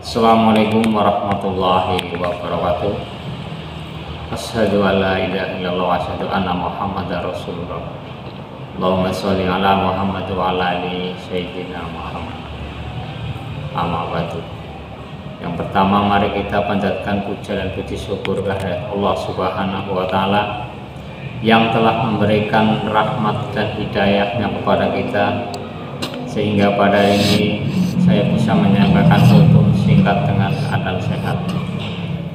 Assalamualaikum warahmatullahi wabarakatuh. Asyhadu an la ilaha illallah wa asyhadu anna Muhammadar Rasulullah. Allahumma sholli ala Muhammad wa ala ali sayyidina Muhammad. Amma ba'du. Yang pertama, mari kita panjatkan puja dan puji syukur kehadirat Allah Subhanahu wa taala yang telah memberikan rahmat dan hidayahnya kepada kita, sehingga pada hari ini saya bisa menyampaikan kultum singkat dengan adhan sehat.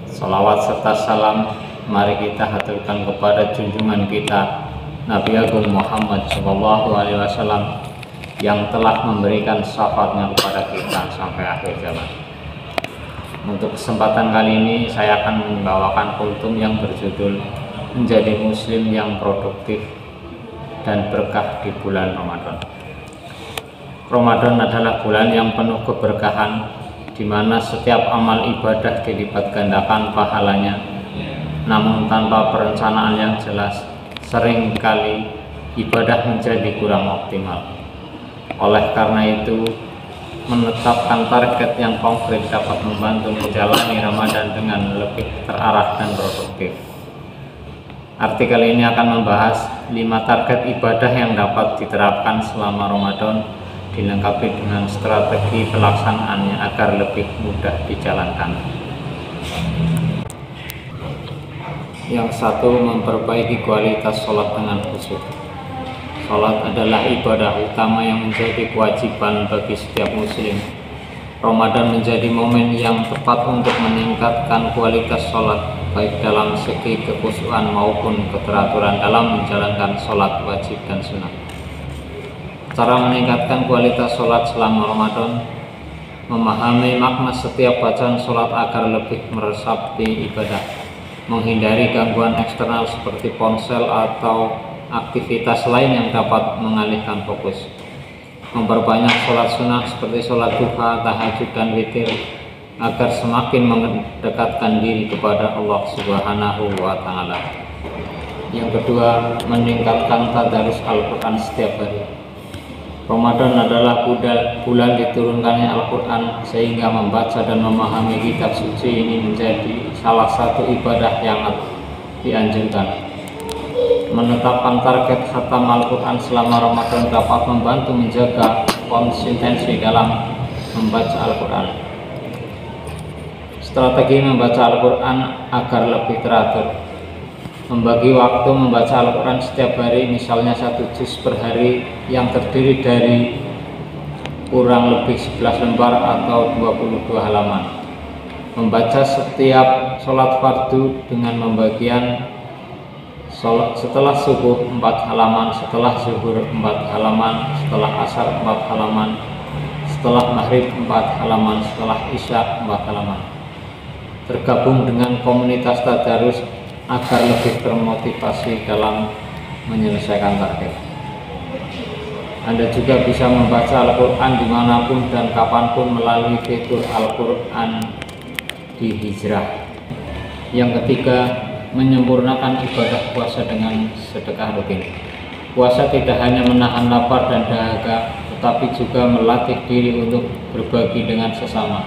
Salawat serta salam mari kita haturkan kepada junjungan kita Nabi Agung Muhammad SAW yang telah memberikan syafaatnya kepada kita sampai akhir zaman. Untuk kesempatan kali ini saya akan membawakan kultum yang berjudul Menjadi Muslim yang Produktif dan Berkah di Bulan Ramadan. Ramadan adalah bulan yang penuh keberkahan, di mana setiap amal ibadah dilipat gandakan pahalanya. Namun tanpa perencanaan yang jelas, seringkali ibadah menjadi kurang optimal. Oleh karena itu, menetapkan target yang konkret dapat membantu menjalani Ramadan dengan lebih terarah dan produktif. Artikel ini akan membahas 5 target ibadah yang dapat diterapkan selama Ramadan, dilengkapi dengan strategi pelaksanaannya agar lebih mudah dijalankan. Yang satu, memperbaiki kualitas sholat dengan khusyuk. Sholat adalah ibadah utama yang menjadi kewajiban bagi setiap muslim. Ramadan menjadi momen yang tepat untuk meningkatkan kualitas sholat, baik dalam segi kekhusyukan maupun keteraturan dalam menjalankan sholat wajib dan sunnah. Cara meningkatkan kualitas sholat selama Ramadan: memahami makna setiap bacaan sholat agar lebih meresapi ibadah, menghindari gangguan eksternal seperti ponsel atau aktivitas lain yang dapat mengalihkan fokus, memperbanyak sholat sunnah seperti sholat duha, tahajud, dan witir agar semakin mendekatkan diri kepada Allah Subhanahu wa taala. Yang kedua, meningkatkan tadarus Al-Quran setiap hari. Ramadan adalah bulan diturunkannya Al-Quran, sehingga membaca dan memahami kitab suci ini menjadi salah satu ibadah yang dianjurkan. Menetapkan target khatam Al-Quran selama Ramadan dapat membantu menjaga konsistensi dalam membaca Al-Quran. Strategi membaca Al-Quran agar lebih teratur: membagi waktu membaca Al-Quran setiap hari, misalnya 1 juz per hari yang terdiri dari kurang lebih 11 lembar atau 22 halaman. Membaca setiap sholat fardu dengan membagian setelah subuh 4 halaman, setelah zuhur 4 halaman, setelah asar 4 halaman, setelah maghrib 4 halaman, setelah isya 4 halaman. Tergabung dengan komunitas tadarus agar lebih termotivasi dalam menyelesaikan target. Anda juga bisa membaca Al-Quran dimanapun dan kapanpun melalui fitur Al-Quran di Hijrah. Yang ketiga, menyempurnakan ibadah puasa dengan sedekah rutin. Puasa tidak hanya menahan lapar dan dahaga, tetapi juga melatih diri untuk berbagi dengan sesama.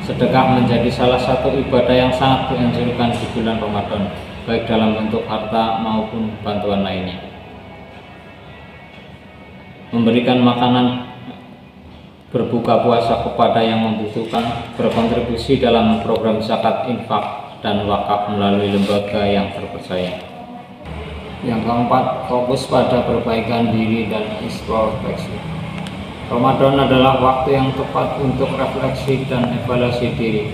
Sedekah menjadi salah satu ibadah yang sangat dianjurkan di bulan Ramadan, baik dalam bentuk harta maupun bantuan lainnya. Memberikan makanan berbuka puasa kepada yang membutuhkan, berkontribusi dalam program zakat, infak, dan wakaf melalui lembaga yang terpercaya. Yang keempat, fokus pada perbaikan diri dan introspeksi. Ramadan adalah waktu yang tepat untuk refleksi dan evaluasi diri.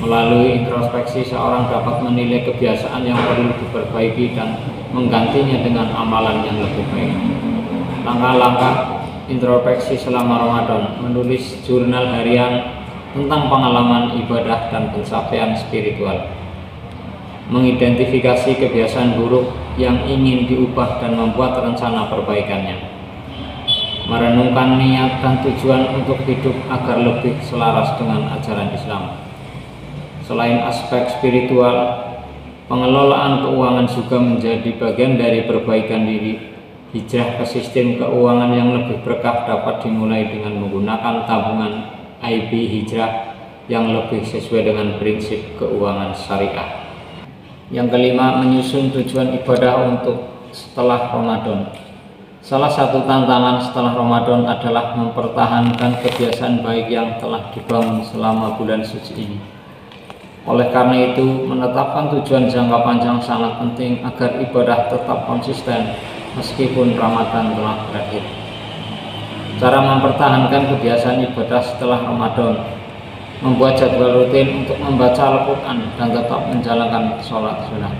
Melalui introspeksi, seorang dapat menilai kebiasaan yang perlu diperbaiki dan menggantinya dengan amalan yang lebih baik. Langkah-langkah introspeksi selama Ramadan: menulis jurnal harian tentang pengalaman ibadah dan pencapaian spiritual, mengidentifikasi kebiasaan buruk yang ingin diubah dan membuat rencana perbaikannya, merenungkan niat dan tujuan untuk hidup agar lebih selaras dengan ajaran Islam. Selain aspek spiritual, pengelolaan keuangan juga menjadi bagian dari perbaikan diri. Hijrah ke sistem keuangan yang lebih berkah dapat dimulai dengan menggunakan tabungan IB Hijrah yang lebih sesuai dengan prinsip keuangan syariah. Yang kelima, menyusun tujuan ibadah untuk setelah Ramadan. Salah satu tantangan setelah Ramadan adalah mempertahankan kebiasaan baik yang telah dibangun selama bulan suci ini. Oleh karena itu, menetapkan tujuan jangka panjang sangat penting agar ibadah tetap konsisten meskipun Ramadan telah berakhir. Cara mempertahankan kebiasaan ibadah setelah Ramadan: membuat jadwal rutin untuk membaca Al-Quran dan tetap menjalankan sholat sunnah,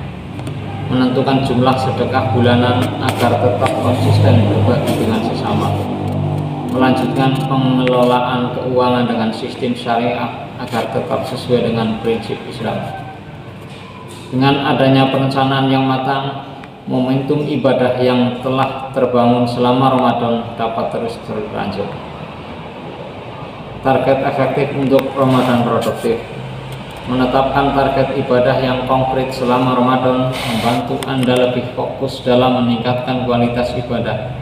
menentukan jumlah sedekah bulanan agar tetap konsisten berbagi dengan sesama, melanjutkan pengelolaan keuangan dengan sistem syariah agar tetap sesuai dengan prinsip Islam. Dengan adanya perencanaan yang matang, momentum ibadah yang telah terbangun selama Ramadan dapat terus berlanjut. Target efektif untuk Ramadan produktif: menetapkan target ibadah yang konkret selama Ramadan membantu Anda lebih fokus dalam meningkatkan kualitas ibadah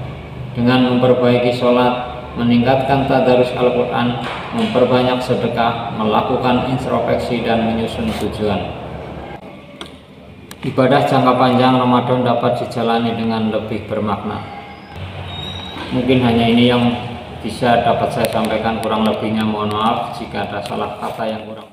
dengan memperbaiki sholat, meningkatkan tadarus Al-Quran, memperbanyak sedekah, melakukan introspeksi, dan menyusun tujuan. Ibadah jangka panjang Ramadan dapat dijalani dengan lebih bermakna. Mungkin hanya ini yang bisa dapat saya sampaikan, kurang lebihnya mohon maaf jika ada salah kata yang kurang